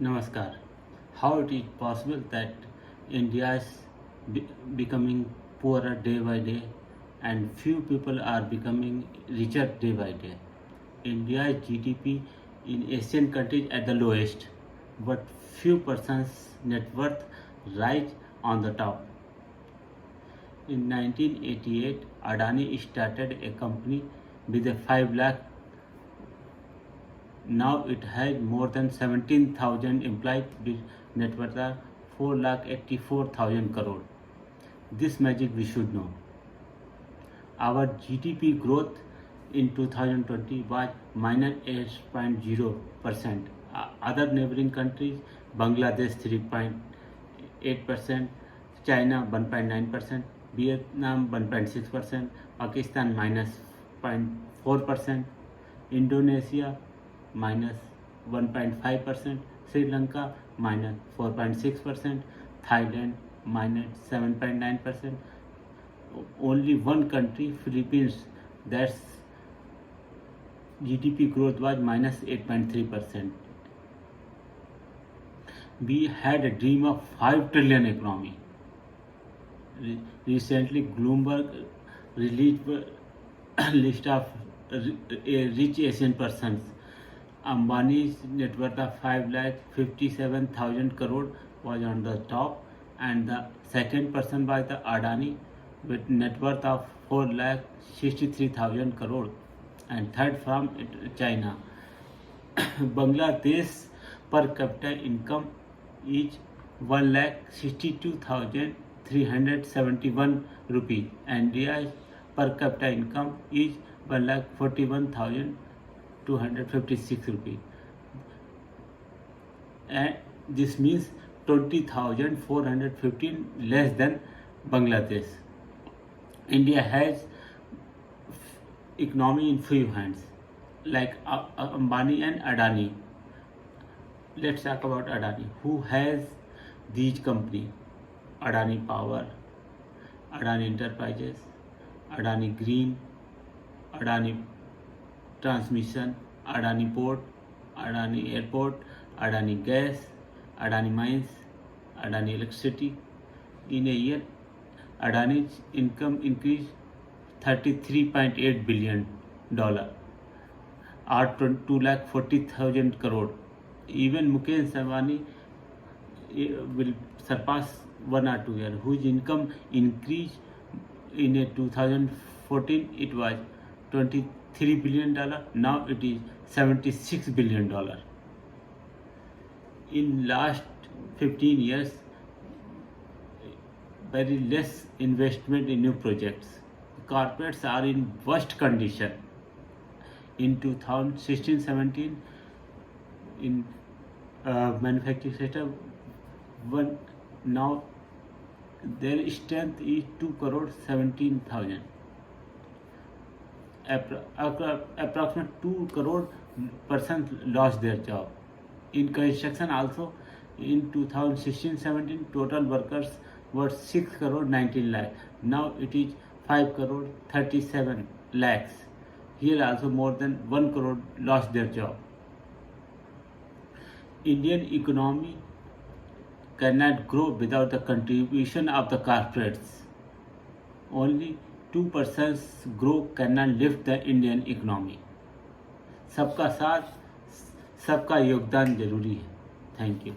Namaskar. How it is possible that India is becoming poorer day by day and few people are becoming richer day by day? India's GDP in Asian countries at the lowest, but few persons' net worth rise on the top. In 1988, Adani started a company with a 5 lakh. Now it has more than 17,000 employees with net worth of 4,84,000 crore. This magic we should know. Our GDP growth in 2020 was minus 8.0%. Other neighboring countries, Bangladesh 3.8%, China 1.9%, Vietnam 1.6%, Pakistan minus 0.4%, Indonesia minus 1.5%, Sri Lanka minus 4.6%, Thailand minus 7.9%. Only one country, Philippines, that's GDP growth was minus 8.3%. We had a dream of 5 trillion economy. Recently, Bloomberg released a list of rich Asian persons. Ambani's net worth of 5,57,000 crore was on the top, and the second person was the Adani with net worth of 4,63,000 crore, and third from China. Bangladesh per capita income is 1,62,371 rupees, and India's per capita income is 1,41,256 rupees, and this means 20,415 less than Bangladesh. India has economy in few hands like Ambani and Adani. Let's talk about Adani. Who has these companies? Adani Power, Adani Enterprises, Adani Green, Adani Transmission, Adani Port, Adani Airport, Adani Gas, Adani Mines, Adani Electricity. In a year, Adani's income increased $33.8 billion or 2,40,000 crore. Even Mukesh Ambani will surpass 1 or 2 years, whose income increased in 2014. It was $23 billion. Now it is $76 billion. In last 15 years, very less investment in new projects. Corporates are in worst condition. In 2016-17, in manufacturing sector, now their strength is 2,17,000. Approximately 2 crore persons lost their job. In construction also, in 2016-17, total workers were 6 crore 19 lakh. Now it is 5 crore 37 lakhs. Here also more than 1 crore lost their job. Indian economy cannot grow without the contribution of the corporates. Only 2% growth cannot lift the Indian economy. सबका साथ, सबका योगदान जरूरी है. Thank you.